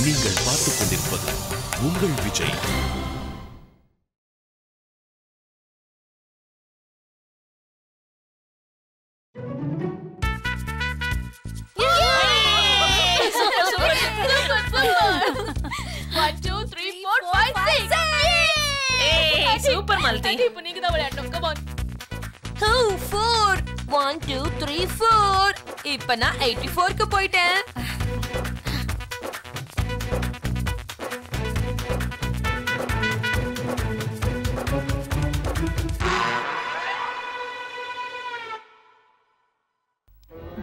நீங்கள் பார்த்துக் கொண்டிருப்பது உங்கள் விஜய். சூப்பர் மாலதி. இப்போ நீங்க தான் விளையாடணும். Come on. 4 1 2 3 4. இப்போ நான் 84 க்கு போய்ட்டேன்.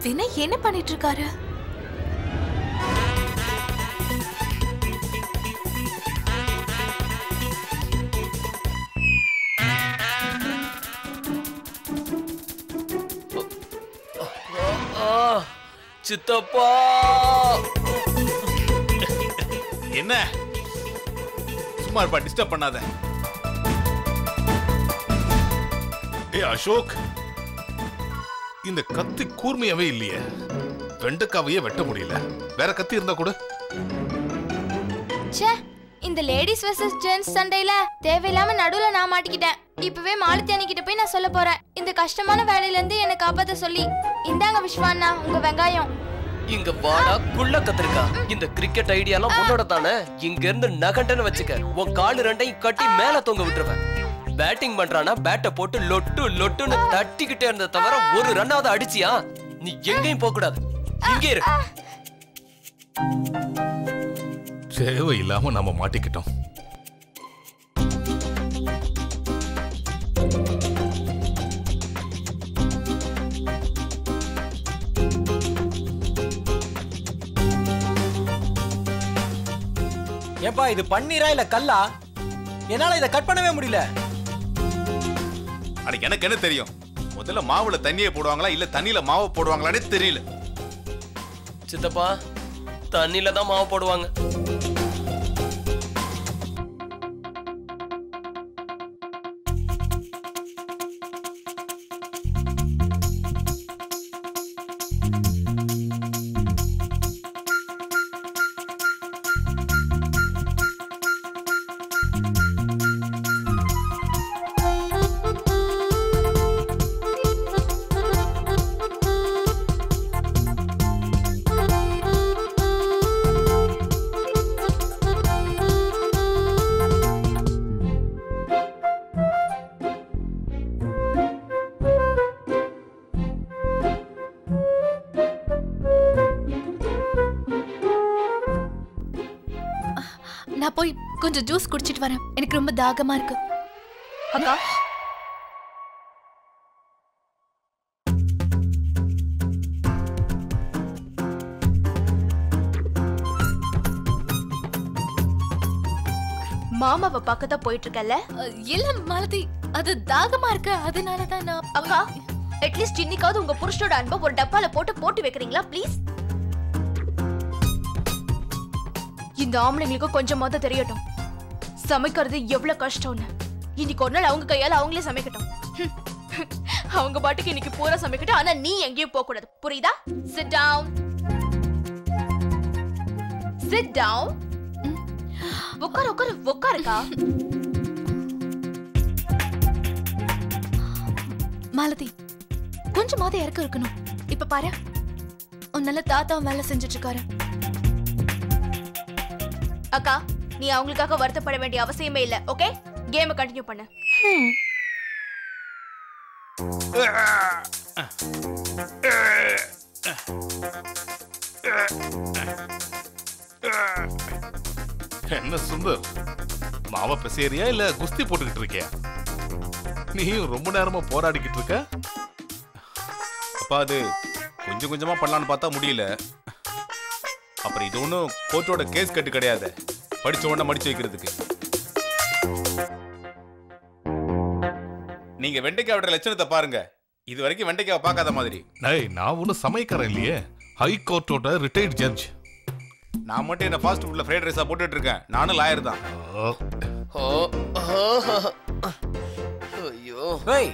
வினய் என்ன பண்ணிட்டு இருக்காரு? சித்தப்பா என்ன சும்மா இருப்பா, டிஸ்டர்ப் பண்ணாத. அசோக், இந்த கத்தி கூர்மையாவே இல்லையே. வெண்டைக்காவையே வெட்ட முடியல. வேற கத்தி இருந்தா கூட. இந்த லேடிஸ் வெர்சஸ் ஜென்ஸ் சண்டையில தேவையில்லாம நடுவுல நான் மாட்டிக்கிட்டேன். இப்பவே மாலதி அண்ணி கிட்ட போய் நான் சொல்ல போறேன். இந்த கஷ்டமான வேலையில இருந்து என்ன காப்பாத்த சொல்லி. இந்தாங்க விஸ்வாண்ணா உங்க வெங்காயம். இங்க வாடா குள்ள கத்திரிக்கா. இந்த கிரிக்கெட் ஐடியாலாம் உன்னோட தானே. இங்க இருந்து நகண்டன்னு வச்சுக்க, உன் காலு ரெண்டையும் கட்டி மேல தொங்க விட்டுருவேன். பேட்டிங் பண்றானா பேட்டை போட்டு லொட்டு லொட்டுன்னு தட்டிக்கிட்டே இருந்த தவிர ஒரு ரன்னாவது அடிச்சியா? நீ எங்கேயும் போக கூடாது, இங்கே இரு. தேவையில்லாம நாம மாட்டிக்கிட்டோம். ஏப்பா இது பன்னீரா இல்ல கல்லா? என்னால இதை கட் பண்ணவே முடியல. அன்னைக்கு எனக்கு என்ன தெரியும்? முதல்ல மாவுல தண்ணியை போடுவாங்களா இல்ல தண்ணியில மாவு போடுவாங்களானே தெரியல. சித்தப்பா தண்ணியில தான் மாவு போடுவாங்க. நான் போய் கொஞ்சம் ஜூஸ் குடிச்சிட்டு வரேன். எனக்கு ரொம்ப தாகமா இருக்கு. அக்கா மாமாவை பார்க்கத்தான் போயிட்டு இருக்கல? இல்ல மாலதி, அது தாகமா இருக்கு, அதனாலதான் நான். அக்கா அட்லீஸ்ட் இன்னைக்காவது உங்க புருஷனோட அன்பை ஒரு டப்பால போட்டு வைக்கிறீங்களா ப்ளீஸ்? இந்த ஆம்பளைங்களுக்கு கொஞ்சமாவது தெரியட்டும் சமைக்கிறது எவ்வளவு கஷ்டம்னு. இன்னைக்கு ஒரு நாள் அவங்க கையால அவங்களே சமைக்கட்டும். அவங்க பாட்டுக்கு இன்னைக்கு பூரா சமைக்கட்டும். ஆனா நீ எங்கேயும் போக கூடாது, புரியுதா? Sit down. Sit down. உட்காருக்கா. Malathi கொஞ்சமாவது இறக்க இருக்கணும். இப்ப பாரு, உன்னால தாத்தாவும் வேலை செஞ்சுட்டு இருக்காரு. அக்கா நீ அவங்களுக்காக வருத்தப்பட வேண்டிய அவசியமே இல்ல. ஓகே, கேமை கண்டினியூ பண்ணு. என்ன சுந்தர், மாவ பெசேரியா இல்ல குஸ்தி போட்டுக்கிட்டு இருக்கியா? நீயும் ரொம்ப நேரமா போராடிக்கிட்டு இருக்க. அப்பா அது கொஞ்சம் கொஞ்சமா பண்ணலான்னு பார்த்தா முடியல. அப்புறம் இது ஒன்றும் கோர்ட்டோட கேஸ் கட்டு கிடையாது, படிச்ச உடனே மடிச்சு வைக்கிறதுக்கு. நீங்க வெண்டைக்காய் விடுற லட்சணத்தை பாருங்க. இது வரைக்கும் வெண்டைக்காய் பார்க்காத மாதிரி. நான் ஒன்னும் சமைக்கிறேன் இல்லையே, ஹை கோர்ட்டோட ரிட்டையர்ட் ஜட்ஜ். நான் மட்டும் என்ன ஃபாஸ்ட் ஃபுட்ல ஃப்ரைட் ரைஸா போட்டுட்டு இருக்கேன். நானும் லாயர் தான். ஐயோ ஏய்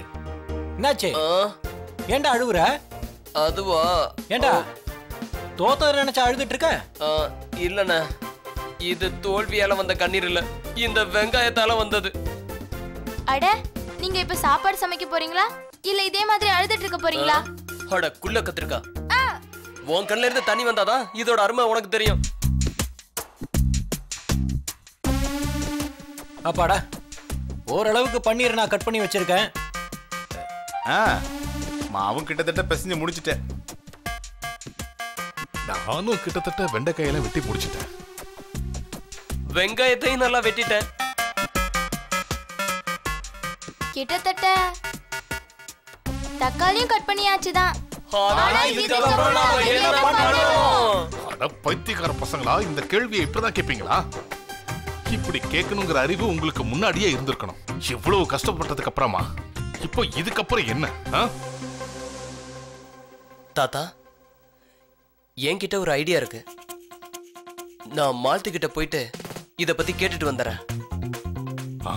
என்னாச்சு? ஏன்டா அழுவுற? அதுவா? ஏன்டா தோத்தத நினைச்சு அழுதுட்டு இருக்க? இல்லண்ணா, இது தோல்வியால வந்த கண்ணீர் இல்ல, இந்த வெங்காயத்தால வந்தது. அட, நீங்க இப்ப சாப்பாடு சமைக்க போறீங்களா இல்ல இதே மாதிரி அழுதுட்டு இருக்க போறீங்களா? அட குள்ள கத்திருக்கா, உன் கண்ணுல இருந்து தண்ணி வந்தாதான் இதோட அருமை உனக்கு தெரியும். அப்பாடா, ஓரளவுக்கு பன்னீர் நான் கட் பண்ணி வச்சிருக்கேன். மாவும் கிட்டத்தட்ட பிசைஞ்சு முடிச்சிட்டேன். நானும் கிட்டத்தட்ட வெண்டைக்காயெல்லாம் வெட்டி முடிச்சிட்டேன். வெங்காயத்தையும் நல்லா வெட்டிட்டேன். கிட்டத்தட்ட தக்காளியும் கட் பண்ணியாச்சுதான். அட பைத்தியக்கார பசங்களா, இந்த கேள்வியை இப்படிதான் கேட்பீங்களா? இப்படி கேட்கணுங்கிற அறிவு உங்களுக்கு முன்னாடியே இருந்திருக்கணும். எவ்வளவு கஷ்டப்பட்டதுக்கு அப்புறமா இப்போ இதுக்கப்புறம் என்ன? தாத்தா, என்கிட்ட ஒரு ஐடியா இருக்கு. நான் மால்தி கிட்ட போயிட்டு இத பத்தி கேட்டுட்டு வந்துறேன்.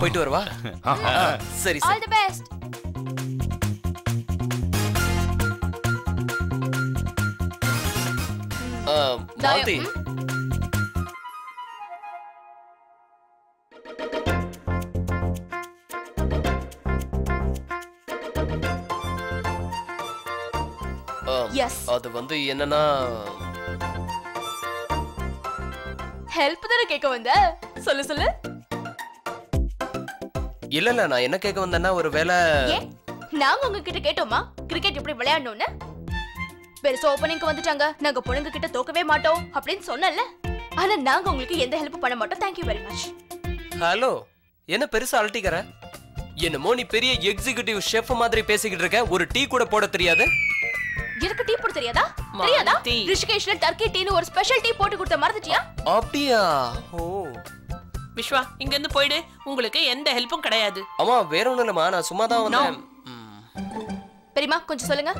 போயிட்டு வரவா? சரி all the best. Malti, S, அது வந்து என்னன்னா, ஹெல்ப் தான கேட்க வந்த? சொல்லு சொல்லு. இல்ல நான் என்ன கேட்க வந்தேன்னா, ஒரு வேளை ஏன் நாங்க உங்ககிட்ட கேட்டோமா கிரிக்கெட் எப்படி விளையாடணும்னு? பெருசா ஓபனிங்க்கு வந்துட்டாங்க, நாங்க பொண்ணுங்க கிட்ட தோக்கவே மாட்டோம் அப்படின்னு சொன்னல. ஆனா நாங்க உங்களுக்கு எந்த ஹெல்ப் பண்ண மாட்டோம். Thank you very much. Hello, என்ன பெருசா அழட்டிக்கற? என்னமோ நீ பெரிய எக்ஸிகியூட்டிவ் ஷெஃப் மாதிரி பேசிக்கிட்டு இருக்க. ஒரு டீ கூட போட தெரியாது? எனக்கு டீ போட தெரியாதா? தெரியாதா? ரிஷிகேஷ்ல டர்க்கி டீன்னு ஒரு ஸ்பெஷல் டீ போட்டு கொடுத்த மறந்துட்டியா? அப்படியா? ஓ விஸ்வா, இங்க இருந்து போயிடு. உங்களுக்கு எந்த ஹெல்ப்பும் கிடையாது. அம்மா, வேற ஒண்ணும் இல்லம்மா, நான் சும்மா தான் வந்தேன். பெரியம்மா கொஞ்சம் சொல்லுங்க.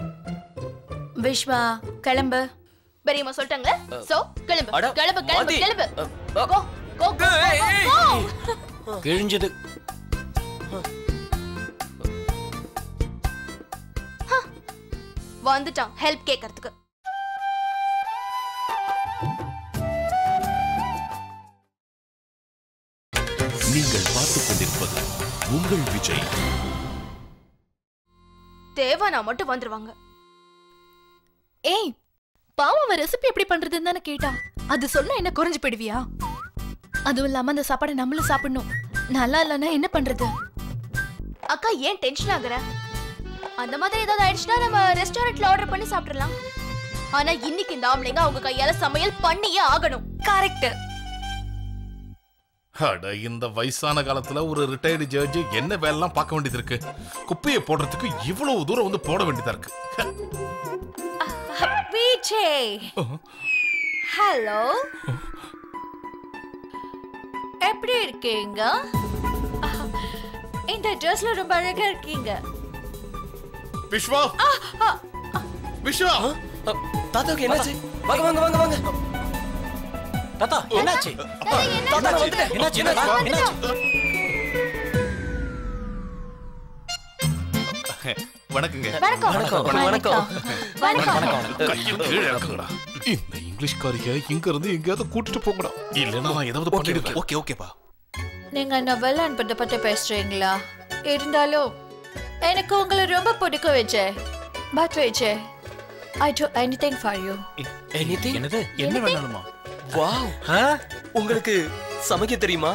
விஸ்வா கிளம்பு. பெரியம்மா சொல்லிட்டாங்க. சோ கிளம்பு அட, கிளம்பு கிளம்பு மாதி. கிளம்பு. கோ, கோ கோ கோ கோ. கிழிஞ்சது. வந்துட்டான் ஹெல்ப் கேட்கிறதுக்கு. நீங்கள் பார்த்துக் கொண்டிருப்பது உங்கள் விஜய். தேவானா மட்டும் வந்துருவாங்க. ஏய், பாவம் அவன் ரெசிபி எப்படி பண்றதுன்னு தானே கேட்டான். அது சொன்னா என்ன குறைஞ்சு போயிடுவியா? அதுவும் இல்லாம அந்த சாப்பாடை நம்மளும் சாப்பிடணும். நல்லா இல்லைன்னா என்ன பண்றது? அக்கா ஏன் டென்ஷன் ஆகுற? அந்த மாதிரி ஏதாவது ஆயிடுச்சுன்னா நம்ம ரெஸ்டாரண்ட்ல ஆர்டர் பண்ணி சாப்பிடலாம். ஆனா இன்னைக்கு இந்த ஆம்பளைங்க அவங்க கையால சமையல் பண்ணியே ஆகணும். கரெக்ட். அட, இந்த வயசான காலத்துல ஒரு ரிட்டையர்டு ஜட்ஜ் என்ன வேலைலாம் பார்க்க வேண்டியது இருக்கு? குப்பையை போடுறதுக்கு இவ்வளவு தூரம் வந்து போட வேண்டியதா இருக்கு. விஜய், ஹலோ, எப்படி இருக்கீங்க? இந்த ட்ரெஸ்ல ரொம்ப அழகா இருக்கீங்க. விஸ்வா, விஸ்வா, தாத்தாவுக்கு என்னாச்சு? வாங்க வாங்க வாங்க வாங்க. தாத்தா என்னாச்சு? தாத்தா வந்துட்டேன். என்னாச்சு? என்னாச்சு? வணக்கங்க. வணக்கம் வணக்கம் வணக்கம். கையும் கீழே இறக்குங்கடா. இந்த இங்கிலீஷ்காரியை இங்க இருந்து எங்கேயாவது கூட்டிட்டு போங்கடா, இல்லைன்னா நான் ஏதாவது பண்ணிடுவேன். ஓகே ஓகேப்பா. நீங்க என்ன வெள்ள அனுப்பதை பத்தி பேசுறீங்களா? இருந்தாலும் எனக்கு உங்களை ரொம்ப பிடிக்கும் Vijay. But Vijay, I do anything for you. Anything? என்னது? என்ன வேணாலுமா? வாவ், உங்களுக்கு சமைக்க தெரியுமா?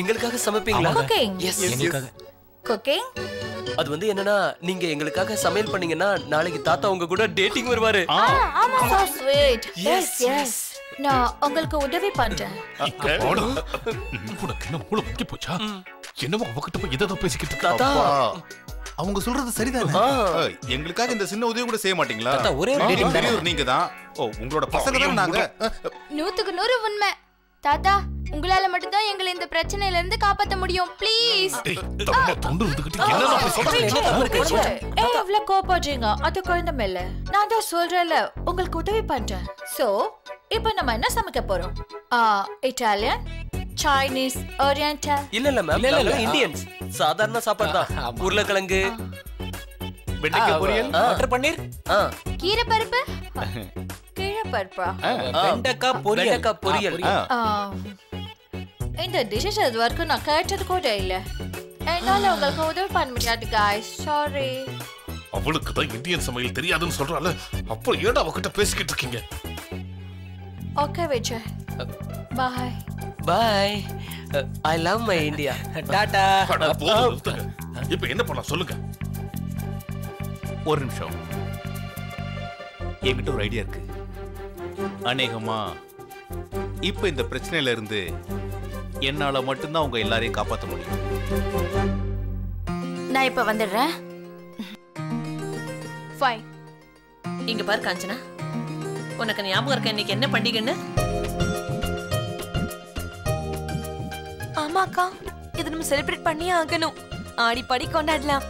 எங்களுக்காக சமைப்பீங்களா? Cooking. எஸ் எனக்காக. Cooking? அது வந்து என்னன்னா, நீங்க எங்களுக்காக சமையல் பண்ணீங்கன்னா நாளைக்கு தாத்தா உங்க கூட டேட்டிங் வருவாரு. So sweet. Yes, Yes. நான் உங்களுக்கு உதவி பண்றேன். போடா. உனக்கு என்ன மூளை வங்கி போச்சா? என்னமோ அவகிட்ட போய் ஏதோ பேசிக்கிட்டு இருக்கா. தாத்தா, அவங்க சொல்றது சரிதானே? எங்களுக்காக இந்த சின்ன உதவி கூட செய்ய மாட்டீங்களா? தாத்தா, ஒரே ஒரு dating தானே? பெரியவர் நீங்க தான். ஓ, உங்களோட பசங்க தான் நாங்க. 100க்கு 100 உண்மை. தாத்தா, உங்களால மட்டும் தான் எங்களை இந்த பிரச்சனையில இருந்து காப்பாத்த முடியும். ப்ளீஸ். டேய், தம்மா தொண்டு இருந்துகிட்டு என்னடா பேசிக்கிட்டு இருக்க? ஏய், எவ்வளவு கோபப்படுறீங்க? அது குழந்தை மேல. நான் தான் சொல்றேன்ல, உங்களுக்கு உதவி பண்றேன். சோ இப்போ நம்ம என்ன சமைக்க போறோம்? Italian, Chinese, oriental? இல்ல மேம், இல்ல. நாங்க இந்தியன்ஸ். சாதாரண சாப்பாடு தான். உருளைக்கிழங்கு, வெண்டைக்காய் பொரியல், பட்டர் பன்னீர், கீரை பருப்பு, கீரை பருப்பா? வெண்டைக்காய் பொரியல். வெண்டைக்காய் பொரியல். இந்த டிஷஸ் இது வரைக்கும் நான் கேட்டது கூட இல்ல. என்னால உங்களுக்கு உதவி பண்ண முடியாது guys. Sorry. அவளுக்கு தான் இந்தியன் சமையல் தெரியாதுன்னு சொல்றால, அப்போ ஏடா அவகிட்ட பேசிக்கிட்டு இருக்கீங்க? Okay Vijay. Bye. Bye. I love my India. Tata. அட, போதும், நிறுத்துங்க. இப்ப என்ன பண்ணலாம் சொல்லுங்க. ஒரு நிமிஷம், என்கிட்ட ஒரு ஐடியா இருக்கு. அநேகமா இப்ப இந்த பிரச்சனையில இருந்து என்னால மட்டும்தான் உங்க எல்லாரையும் காப்பாற்ற முடியும். நான் இப்ப வந்துடுறேன். ஃபைன். இங்க பாரு காஞ்சனா, உனக்கு ஞாபகம் இருக்க இன்னைக்கு என்ன பண்டிகைன்னு? ஆமா அக்கா, இது நம்ம செலிப்ரேட் பண்ணியே ஆகணும். ஆடி பாடி கொண்டாடலாம்.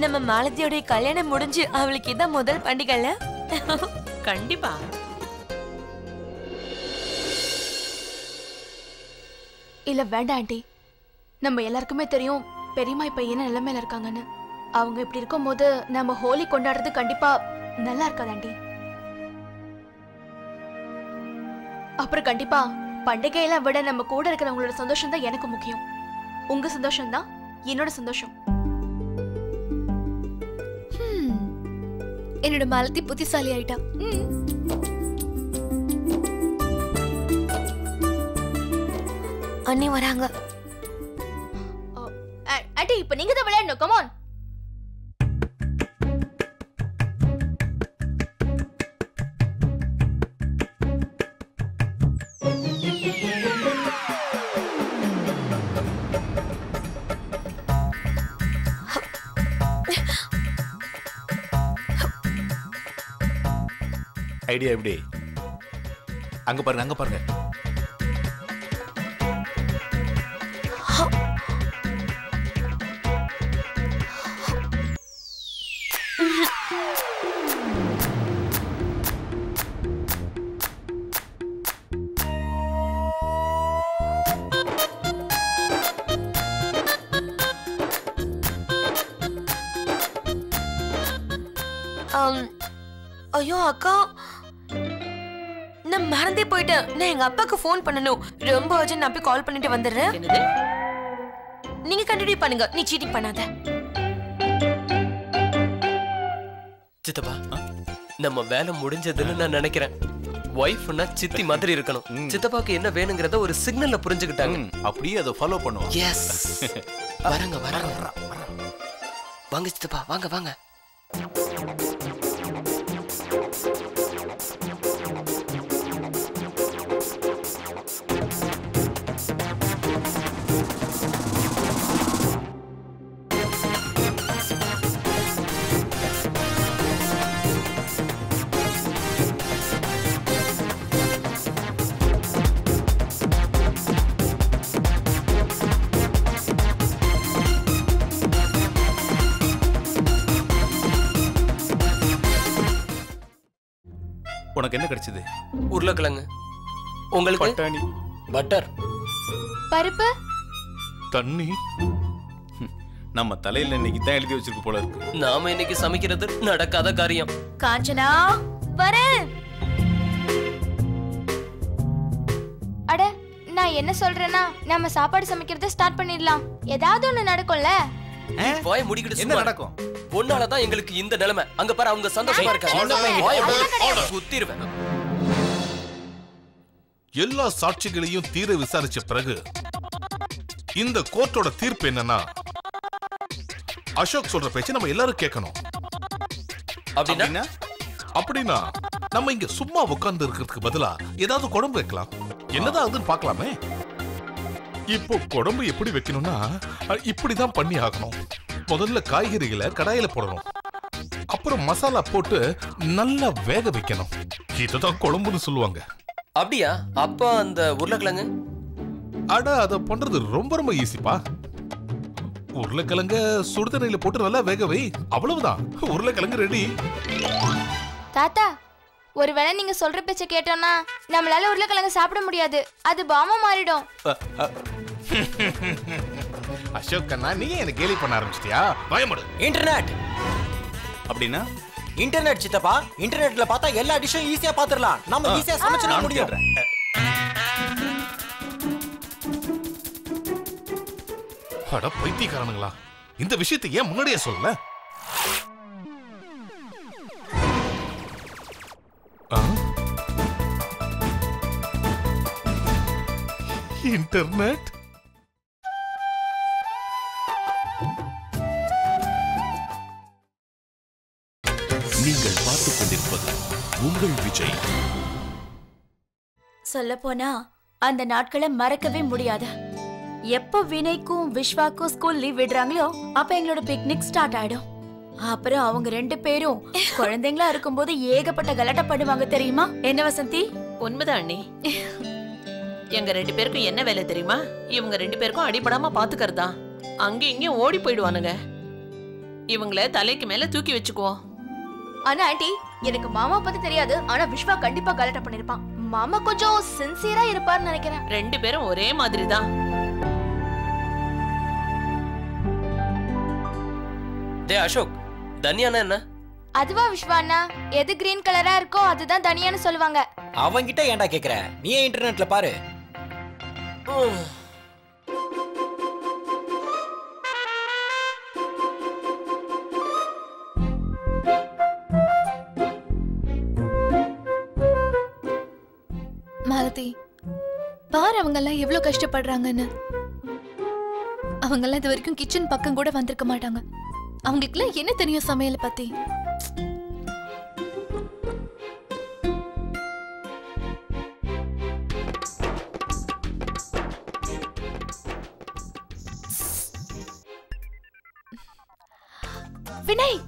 நம்ம மாலதியோட கல்யாணம் முடிஞ்சு அவளுக்கு இதான் முதல் பண்டிகைல. கண்டிப்பா. இல்ல வேண்டாம் ஆண்டி. நம்ம எல்லாருக்குமே தெரியும் பெரியம்மா இப்ப என்ன நிலைமையில இருக்காங்கன்னு. அவங்க இப்படி இருக்கும்போது நம்ம ஹோலி கொண்டாடுறது கண்டிப்பா நல்லா இருக்காது ஆண்டி. அப்புறம் கண்டிப்பா பண்டிகையெல்லாம் விட நம்ம கூட இருக்கிறவங்களோட சந்தோஷம் தான் எனக்கு முக்கியம். உங்க சந்தோஷம் தான் என்னோட சந்தோஷம். என்னோட மாலதி புத்திசாலி ஆயிட்டா. அண்ணி வராங்க. ஆண்டி இப்ப நீங்க தான் விளையாடணும். Come on. ஐடியா எப்படி? அங்க பாருங்க, அங்க பாருங்க. ஐயோ அக்கா, நான் மறந்தே போயிட்டேன். நான் எங்க அப்பாக்கு ஃபோன் பண்ணணும். ரொம்ப அர்ஜென்ட். நான் போய் கால் பண்ணிட்டு வந்துடுறேன். என்னது? நீங்க கண்டினியூ பண்ணுங்க. நீ சீட்டிங் பண்ணாத. சித்தப்பா, நம்ம வேலை முடிஞ்சதுன்னு நான் நினைக்கிறேன். ஒய்ஃப்னா சித்தி மாதிரி இருக்கணும். சித்தப்பாக்கு என்ன வேணுங்கிறத ஒரு சிக்னல்ல புரிஞ்சுக்கிட்டாங்க. அப்படியே அதை ஃபாலோ பண்ணுவோம். எஸ். வரங்க வரங்க. வாங்க சித்தப்பா, வாங்க வாங்க. உனக்கு என்ன கிடைச்சது? உருளைக்கிழங்கு. உங்களுக்கு? பட்டாணி, பட்டர், பருப்பு, தண்ணி. நம்ம தலையில இன்னைக்கு தான் எழுதி வச்சிருக்கு போல இருக்கு. நாம இன்னைக்கு சமைக்கிறது நடக்காத காரியம். காஞ்சனா வரேன். அட நான் என்ன சொல்றேன்னா நம்ம சாப்பாடு சமைக்கிறத ஸ்டார்ட் பண்ணிடலாம். ஏதாவது ஒண்ணு நடக்கும்ல. வாய் முடிக்கிட்டு என்ன நடக்கும்? பொண்ணாலதான் எங்களுக்கு இந்த நிலைமை. அங்க பாரு, அவங்க சந்தோஷமா இருக்காங்க. குத்திருவேன். எல்லா சாட்சிகளையும் தீர விசாரிச்ச பிறகு இந்த கோர்ட்டோட தீர்ப்பு என்னன்னா, அசோக் சொல்ற பேச்சு நம்ம எல்லாரும் கேட்கணும். அப்படின்னா அப்படின்னா நம்ம இங்க சும்மா உட்கார்ந்து இருக்கிறதுக்கு பதிலா ஏதாவது குழம்பு வைக்கலாம். என்னதான் அதுன்னு பார்க்கலாமே. இப்போ குழம்பு எப்படி வைக்கணும்னா இப்படிதான் பண்ணி ஆகணும். முதல்ல காய்கறிகளை கடாயில போடணும். அப்புறம் மசாலா போட்டு நல்லா வேக வைக்கணும். இதுதான் குழம்புன்னு சொல்லுவாங்க. அப்படியா? அப்ப அந்த உருளைக்கிழங்கு? அட, அத பண்றது ரொம்ப ரொம்ப ஈஸிப்பா. உருளைக்கிழங்க சுடுதண்ணில போட்டு நல்லா வேக வை. அவ்வளவுதான், உருளைக்கிழங்கு ரெடி. தாத்தா, ஒருவேளை நீங்க சொல்ற பேச்ச கேட்டோம்னா நம்மளால உருளைக்கிழங்கு சாப்பிட முடியாது. அது பாமா மாறிடும். அசோக் அண்ணா, நீ என்ன கேலி பண்ண ஆரம்பிச்சிட்டியா? பயமடு. இன்டர்நெட். அப்படின்னா இன்டர்நெட் சித்தப்பா. இன்டர்நெட்ல பார்த்தா எல்லா டிஷ்ஷும் ஈஸியா பாத்துறலாம். நம்ம ஈஸியா சமைச்சிட முடியும். அட பைத்தியக்காரனுங்களா, இந்த விஷயத்தை ஏன் முன்னாடியே சொல்லல? இன்டர்நெட். நீங்கள் பார்த்துக் கொண்டிருப்பது உங்கள் விஜய். சொல்ல போனா அந்த நாட்களை மறக்கவே முடியாது. எப்போ வினய்க்கும் விஸ்வாக்கும் ஸ்கூல் லீவ் விடுறாங்களோ அப்ப எங்களோட பிக்னிக் ஸ்டார்ட் ஆயிடும். அப்புறம் அவங்க 2 பேரும் குழந்தைங்களா இருக்கும்போது ஏகப்பட்ட கலாட்டா பண்ணுவாங்க தெரியுமா? என்ன வசந்தி? உண்மைதான் அண்ணி. எங்க 2 பேருக்கும் என்ன வேலை தெரியுமா? இவங்க 2 பேருக்கும் அடிபடாம பாத்துக்கறதா. அங்க இங்கேயும் ஓடி போயிடுவானுங்க. இவங்கள தலைக்கு மேல தூக்கி வச்சுக்குவோம். ஆனா ஆண்டி, எனக்கு மாமா பத்தி தெரியாது. ஆனா விஸ்வா கண்டிப்பா கலாட்டா பண்ணிருப்பான். மாமா கொஞ்சம் சின்சியரா இருப்பார்னு நினைக்கிறேன். 2 பேரும் ஒரே மாதிரி தான். டேய் அசோக், தனியானா என்ன? அதுவா விஸ்வா அண்ணா, எது கிரீன் கலரா இருக்கோ அதுதான் தனியான்னு சொல்லுவாங்க. அவங்கிட்ட ஏன்டா கேக்குற? நீயே இன்டர்நெட்ல பாரு. மாலதி, பாரு அவங்க எல்லாம் எவ்வளவு கஷ்டப்படுறாங்கன்னு. அவங்க எல்லாம் இது வரைக்கும் கிச்சன் பக்கம் கூட வந்திருக்க மாட்டாங்க. அவங்களுக்குலாம் என்ன தெரியும் சமையலை பத்தி? வினய்,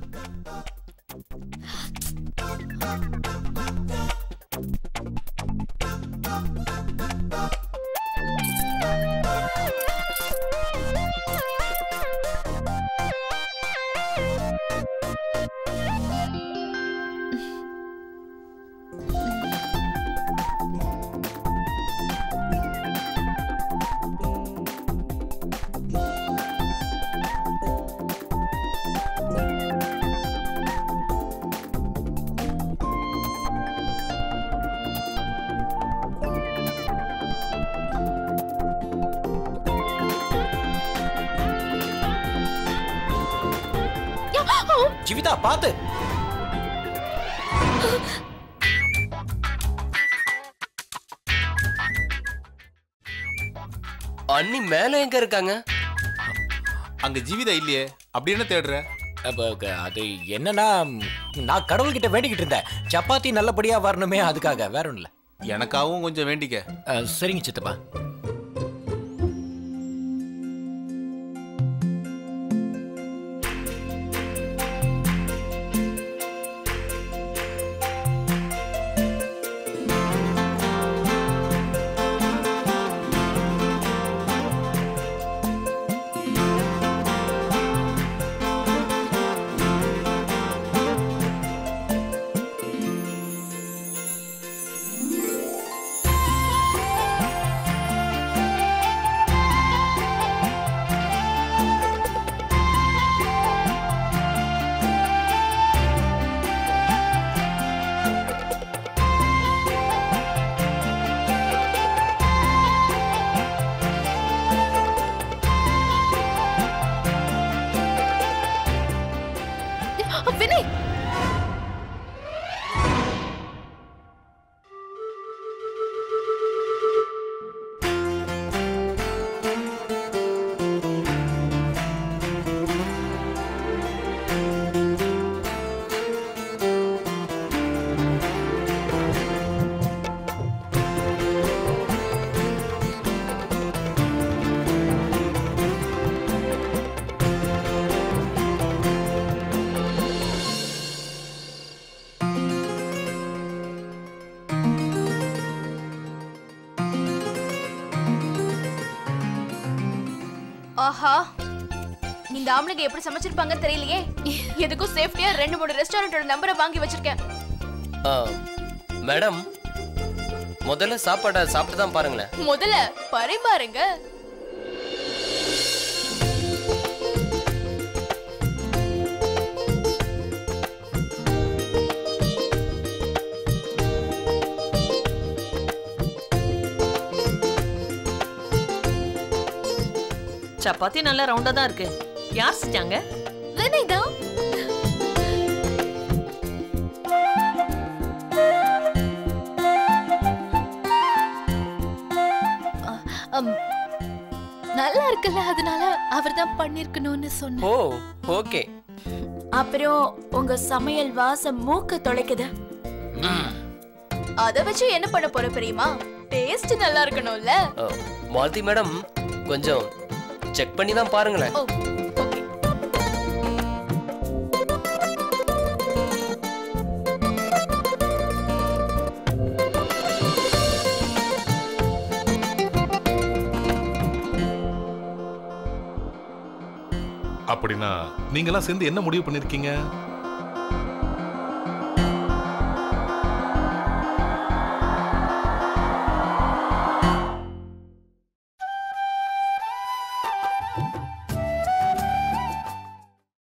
ஜீவிதா பாத்து. அண்ணி மேல எங்க இருக்காங்க? அங்க ஜீவிதா இல்லையே, அப்படி என்ன தேடுற? அது என்னன்னா, நான் கடவுள்கிட்ட வேண்டிக்கிட்டு இருந்தேன், சப்பாத்தி நல்லபடியா வரணுமே, அதுக்காக. வேற ஒண்ணும் இல்ல. எனக்காகவும் கொஞ்சம் வேண்டிக்க. சரிங்க சித்தப்பா. வினய், ஆஹா, இந்த ஆம்பளைங்க எப்படி சமைச்சிருப்பாங்க தெரியலையே. எதுக்கும் சேஃப்டியா 2-3 ரெஸ்டாரண்டோட நம்பரை வாங்கி வச்சிருக்கேன். மேடம், முதல்ல சாப்பாடை சாப்பிட்டு தான் பாருங்களேன். முதல்ல பரிமாறுங்க. சப்பாத்தி நல்லா ரவுண்டா தான் இருக்கு. யார் செஞ்சாங்க? வினய் தான். நல்லா இருக்குல்ல, அதனால அவர் தான் பண்ணிருக்கணும்னு சொன்னேன். ஓ ஓகே. அப்புறம் உங்க சமையல் வாசம் மூக்க தொலைக்குது. அத வச்சு என்ன பண்ண போற தெரியுமா? டேஸ்ட் நல்லா இருக்கணும்ல. மாலதி மேடம் கொஞ்சம் செக் பண்ணி தான் பாருங்களேன். ஓகே. அப்படின்னா நீங்களாம் சேர்ந்து என்ன முடிவு பண்ணிருக்கீங்க?